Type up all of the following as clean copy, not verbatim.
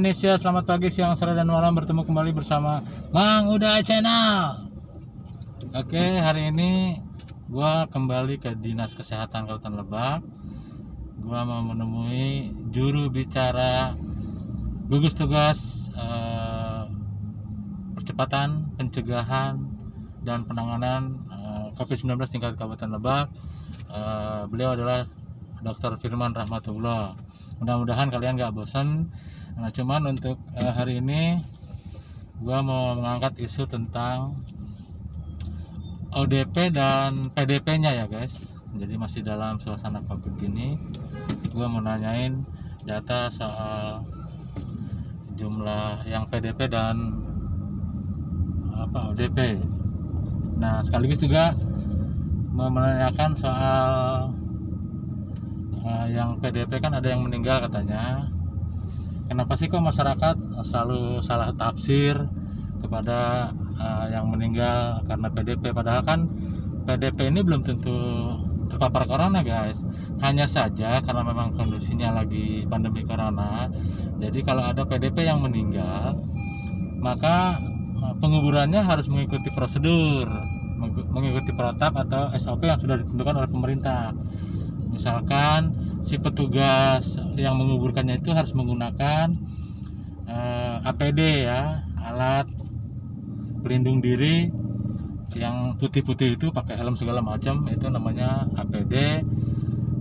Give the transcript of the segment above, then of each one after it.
Indonesia, selamat pagi, siang, sore, dan malam. Bertemu kembali bersama Mang Uday Channel. Oke, hari ini gua kembali ke Dinas Kesehatan Kabupaten Lebak. Gua mau menemui juru bicara gugus tugas percepatan, pencegahan, dan penanganan COVID-19 tingkat Kabupaten Lebak. Beliau adalah Dr. Firman Rahmatullah. Mudah-mudahan kalian gak bosan. Nah, cuman untuk hari ini gua mau mengangkat isu tentang ODP dan PDP-nya ya guys. Jadi masih dalam suasana Covid gini, gua mau nanyain data soal jumlah yang PDP dan ODP. Nah, sekaligus juga mau menanyakan soal yang PDP kan ada yang meninggal katanya. Kenapa sih kok masyarakat selalu salah tafsir kepada yang meninggal karena PDP, padahal kan PDP ini belum tentu terpapar corona guys. Hanya saja karena memang kondisinya lagi pandemi corona, jadi kalau ada PDP yang meninggal, maka penguburannya harus mengikuti prosedur, mengikuti protap atau SOP yang sudah ditentukan oleh pemerintah. Misalkan si petugas yang menguburkannya itu harus menggunakan APD ya, alat pelindung diri yang putih-putih itu, pakai helm segala macam, itu namanya APD.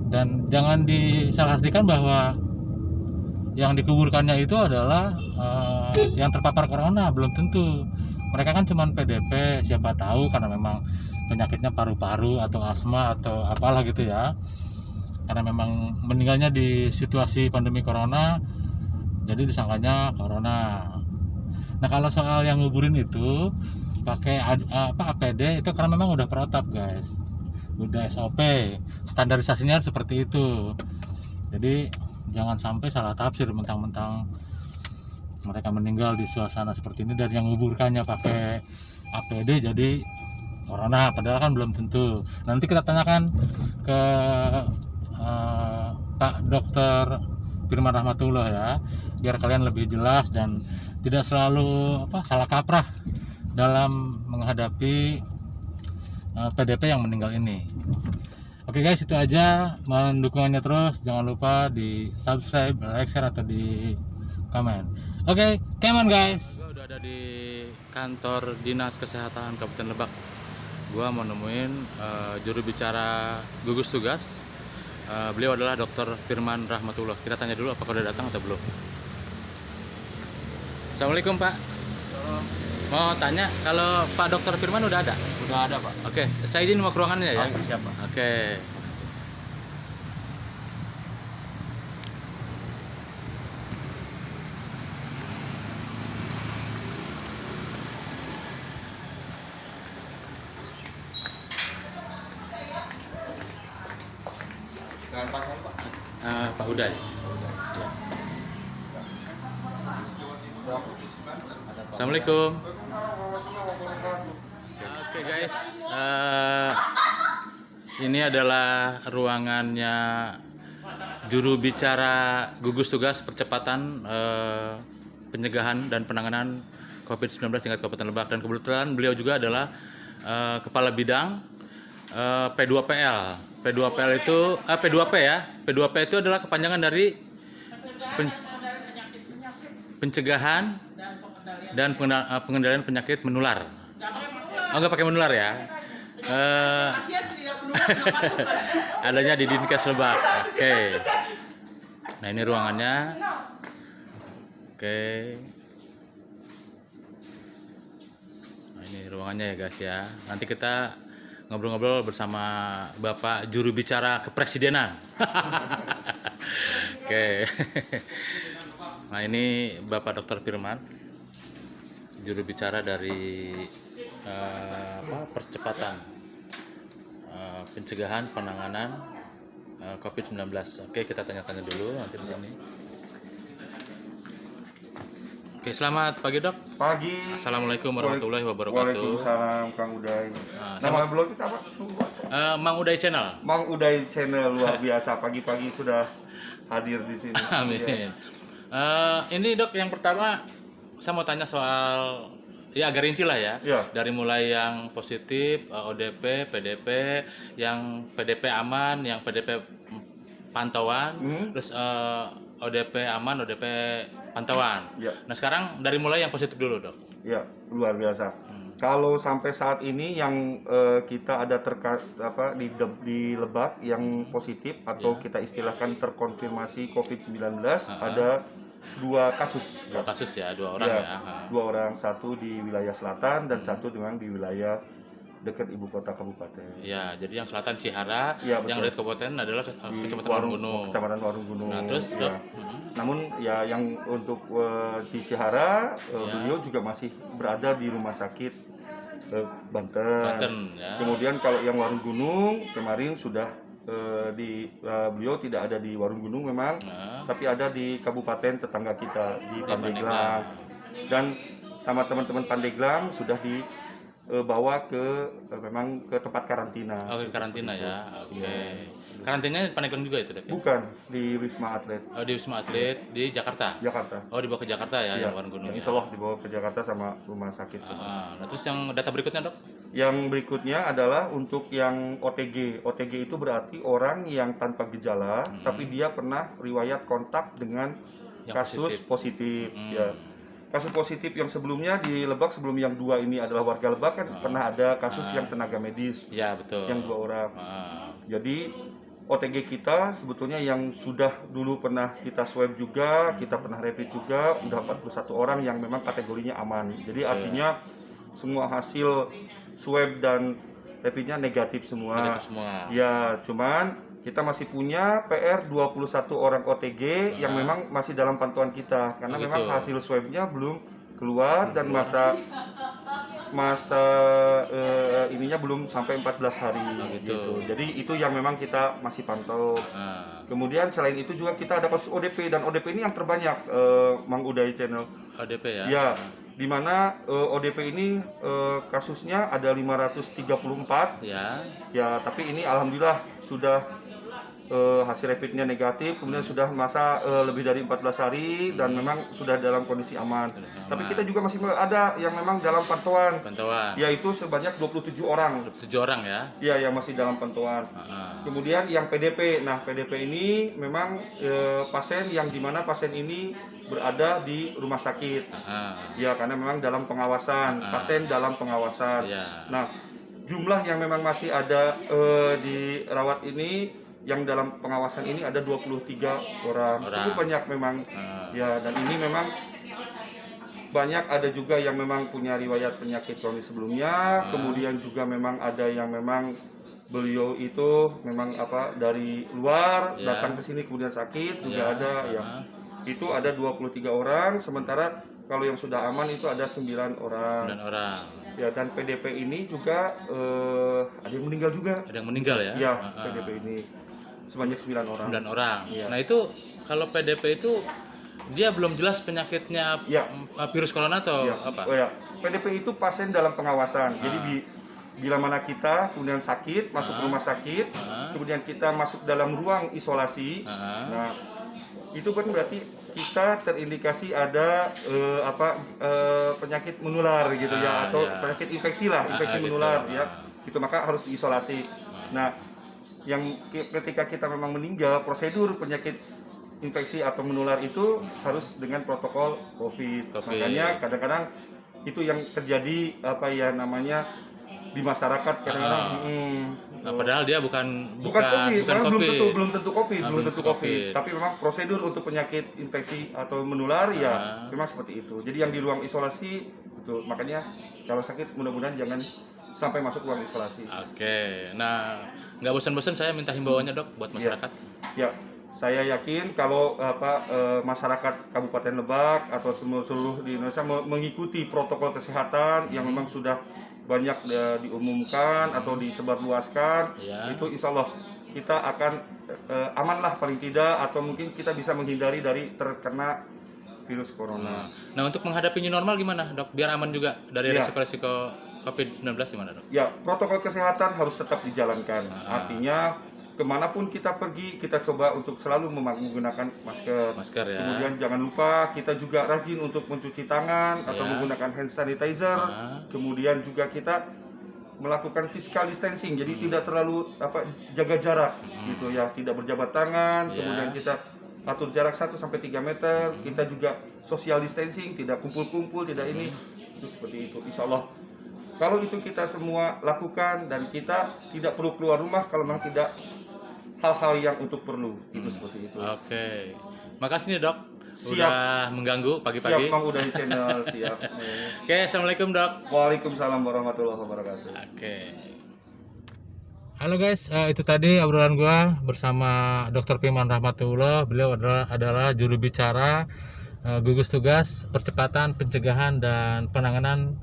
Dan jangan disalahartikan bahwa yang dikuburkannya itu adalah yang terpapar corona, belum tentu. Mereka kan cuma PDP, siapa tahu karena memang penyakitnya paru-paru atau asma atau apalah gitu ya, karena memang meninggalnya di situasi pandemi corona, jadi disangkanya corona. Nah, kalau soal yang nguburin itu pakai APD itu karena memang udah protap guys, udah SOP, standarisasinya seperti itu. Jadi jangan sampai salah tafsir mentang-mentang mereka meninggal di suasana seperti ini dan yang nguburkannya pakai APD jadi corona, padahal kan belum tentu. Nanti kita tanyakan ke Pak Dr. Firman Rahmatullah ya, biar kalian lebih jelas dan tidak selalu salah kaprah dalam menghadapi PDP yang meninggal ini. Oke guys, itu aja. Mohon dukungannya terus, jangan lupa di subscribe, like, share, atau di komen. Oke, come on guys. Gua udah ada di kantor Dinas Kesehatan Kabupaten Lebak. Gua mau nemuin juru bicara gugus tugas. Beliau adalah Dr. Firman Rahmatullah. Kita tanya dulu apakah udah datang atau belum. Assalamualaikum Pak. Mau tanya kalau Pak Dr. Firman udah ada? Udah ada Pak. Oke, saya izin mau ke ruangannya ya. Siapa? Oke. Dengan Pak Pak. Pak Uday. Assalamualaikum. Oke guys, ini adalah ruangannya juru bicara gugus tugas percepatan pencegahan dan penanganan COVID-19 tingkat Kabupaten Lebak, dan kebetulan beliau juga adalah kepala bidang P2PL. P2PL itu P2P ya. P2P itu adalah kepanjangan dari pencegahan dan pengendalian penyakit menular. Oh, nggak pakai menular ya. Adanya di Dinkes Lebak. Oke. Nah, ini ruangannya. Oke. Nah, ini ruangannya ya guys ya. Nanti kita ngobrol-ngobrol bersama Bapak juru bicara kepresidenan. Oke. Nah, ini Bapak Dr. Firman, juru bicara dari percepatan pencegahan penanganan COVID-19. Oke, kita tanya-tanya dulu nanti di sini. Oke, selamat pagi Dok. Pagi. Assalamualaikum warahmatullahi wabarakatuh. Waalaikumsalam Kang Uday. Nama blog kita apa? Mang Uday Channel. Mang Uday Channel, luar biasa. Pagi-pagi sudah hadir di sini. Amin. Ini dok, yang pertama saya mau tanya soal ya agak rinci lah ya. Ya. Dari mulai yang positif, ODP, PDP, yang PDP aman, yang PDP pantauan, terus ODP aman, ODP pantauan. Ya. Nah sekarang dari mulai yang positif dulu dok. Ya, luar biasa. Kalau sampai saat ini yang kita ada di Lebak yang positif atau kita istilahkan terkonfirmasi COVID-19 ada 2 kasus. Dua kasus ya, 2 orang Ya, ya. 2 orang, satu di wilayah selatan dan satu memang di wilayah dekat ibu kota kabupaten. Ya, jadi yang selatan Cihara, Ya, yang betul. dari kabupaten adalah Di Kecamatan Warunggunung. Kecamatan Warunggunung. Nah, terus, ya. Dok? Namun ya yang untuk di Cihara beliau juga masih berada di rumah sakit Banten. Banten ya. Kemudian kalau yang Warunggunung kemarin sudah beliau tidak ada di Warunggunung memang, tapi ada di kabupaten tetangga kita di Pandeglang. Dan sama teman-teman Pandeglang sudah dibawa memang ke tempat karantina. Oh, karantina ya. Oke. Karantinanya di Pandeglang juga itu, Dok? Bukan di Wisma Atlet Oh, di Wisma Atlet di Jakarta. Jakarta. Oh, dibawa ke Jakarta ya, Ya, yang Warunggunung. Insya Allah dibawa ke Jakarta sama rumah sakit. Nah, terus yang data berikutnya, Dok? Yang berikutnya adalah untuk yang OTG. OTG itu berarti orang yang tanpa gejala, tapi dia pernah riwayat kontak dengan Yang kasus positif. Ya. Kasus positif yang sebelumnya di Lebak, sebelum yang 2 ini adalah warga Lebak kan pernah ada kasus yang tenaga medis Ya, betul. yang 2 orang. Ah, Jadi OTG kita sebetulnya yang sudah dulu pernah kita swab juga, kita pernah rapid juga, udah 41 orang yang memang kategorinya aman. Jadi artinya semua hasil swab dan rapidnya negatif semua. negatif semua. Ya, cuman kita masih punya PR 21 orang OTG yang memang masih dalam pantauan kita karena memang hasil swabnya belum keluar dan masa ininya belum sampai 14 hari gitu. Jadi itu yang memang kita masih pantau. Kemudian selain itu juga kita ada kasus ODP, dan ODP ini yang terbanyak Mang Uday Channel. ODP ya. Ya, di mana ODP ini kasusnya ada 534. Ya. Ya, tapi ini alhamdulillah sudah hasil rapidnya negatif, kemudian sudah masa lebih dari 14 hari dan memang sudah dalam kondisi aman. Tapi kita juga masih ada yang memang dalam pantauan, yaitu sebanyak 27 orang. 7 orang ya. Ya, yang masih dalam pantauan. Kemudian yang PDP, nah PDP ini memang pasien yang dimana pasien ini berada di rumah sakit. Ya, karena memang dalam pengawasan, pasien dalam pengawasan. Nah, jumlah yang memang masih ada dirawat ini, yang dalam pengawasan ini ada 23 orang. Cukup banyak memang. Ya, dan ini memang banyak ada juga yang memang punya riwayat penyakit kronis sebelumnya. Kemudian juga memang ada yang memang beliau itu memang dari luar datang ke sini kemudian sakit juga ada ya. Itu ada 23 orang, sementara kalau yang sudah aman itu ada 9 orang. 9 orang. Ya, dan PDP ini juga ada yang meninggal juga. Ada yang meninggal ya? Ya, PDP ini sebanyak 9 orang. 9 orang. Ya. Nah, itu kalau PDP itu dia belum jelas penyakitnya virus corona atau apa? Oh ya, PDP itu pasien dalam pengawasan. Jadi bila mana kita kemudian sakit, masuk rumah sakit, kemudian kita masuk dalam ruang isolasi. Nah, itu kan berarti kita terindikasi ada penyakit menular gitu ya, atau penyakit infeksi lah, infeksi menular ya. Itu maka harus diisolasi. Nah, yang ketika kita memang meninggal, prosedur penyakit infeksi atau menular itu harus dengan protokol COVID. Makanya kadang-kadang itu yang terjadi di masyarakat kadang-kadang. Padahal dia bukan COVID, COVID. belum tentu COVID. Tapi memang prosedur untuk penyakit infeksi atau menular ya memang seperti itu. Jadi yang di ruang isolasi itu, makanya kalau sakit mudah-mudahan jangan sampai masuk ruang isolasi. Oke, nah nggak bosan-bosan saya minta himbauannya dok buat masyarakat. Ya, saya yakin kalau masyarakat Kabupaten Lebak atau seluruh di Indonesia mengikuti protokol kesehatan yang memang sudah banyak diumumkan atau disebarluaskan, itu insya Allah kita akan aman lah paling tidak, atau mungkin kita bisa menghindari dari terkena virus corona. Nah, untuk menghadapi new normal gimana dok? Biar aman juga dari resiko COVID-19 gimana dok? Ya, protokol kesehatan harus tetap dijalankan. Artinya kemanapun kita pergi, kita coba untuk selalu menggunakan masker. Masker ya. Kemudian jangan lupa kita juga rajin untuk mencuci tangan atau Ya. menggunakan hand sanitizer. Kemudian juga kita melakukan physical distancing, jadi tidak terlalu jaga jarak gitu ya, tidak berjabat tangan. Ya. Kemudian kita atur jarak 1-3 meter. Kita juga social distancing, tidak kumpul-kumpul, tidak ini. Itu seperti itu. Insya Allah kalau itu kita semua lakukan dan kita tidak perlu keluar rumah kalau memang tidak hal-hal yang untuk perlu, itu seperti itu. Oke. Makasih nih Dok. Siap. Udah mengganggu pagi-pagi. Siap, Bang, udah di channel, siap. Oke, assalamualaikum Dok. Waalaikumsalam warahmatullahi wabarakatuh. Oke. Halo guys, itu tadi obrolan gua bersama Dr. Firman Rahmatullah. Beliau adalah juru bicara gugus tugas percepatan pencegahan dan penanganan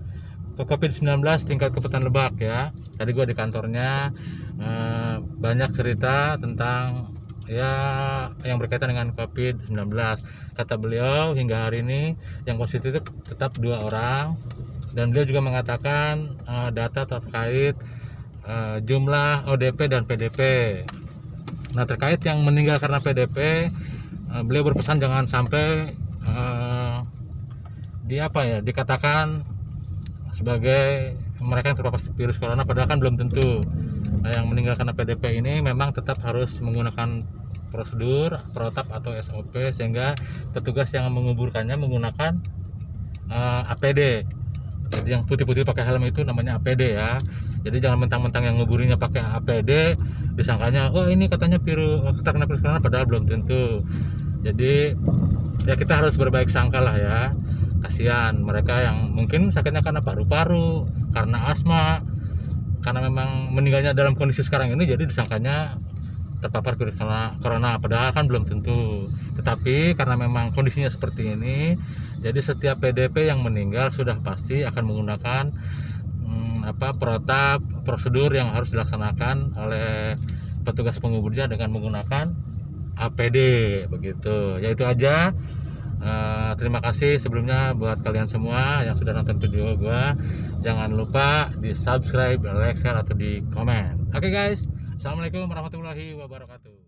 COVID-19 tingkat Kabupaten Lebak ya. Tadi gua di kantornya banyak cerita tentang ya yang berkaitan dengan COVID-19. Kata beliau hingga hari ini yang positif tetap 2 orang, dan beliau juga mengatakan data terkait jumlah ODP dan PDP. Nah, terkait yang meninggal karena PDP, beliau berpesan jangan sampai dikatakan sebagai mereka yang terpapar virus corona, padahal kan belum tentu. Nah, yang meninggal karena PDP ini memang tetap harus menggunakan prosedur, protap atau SOP, sehingga petugas yang menguburkannya menggunakan APD. Jadi yang putih-putih pakai helm itu namanya APD ya. Jadi jangan mentang-mentang yang nguburinya pakai APD disangkanya, oh ini katanya terkena virus corona, padahal belum tentu. Jadi ya kita harus berbaik sangka lah ya. Kasihan mereka yang mungkin sakitnya karena paru-paru, karena asma, karena memang meninggalnya dalam kondisi sekarang ini, jadi disangkanya terpapar virus corona, padahal kan belum tentu. Tetapi karena memang kondisinya seperti ini, jadi setiap PDP yang meninggal sudah pasti akan menggunakan protap, prosedur yang harus dilaksanakan oleh petugas penguburnya dengan menggunakan APD begitu. Ya itu aja. Terima kasih sebelumnya buat kalian semua yang sudah nonton video gua. Jangan lupa di subscribe, like, share, atau di komen. Oke guys, assalamualaikum warahmatullahi wabarakatuh.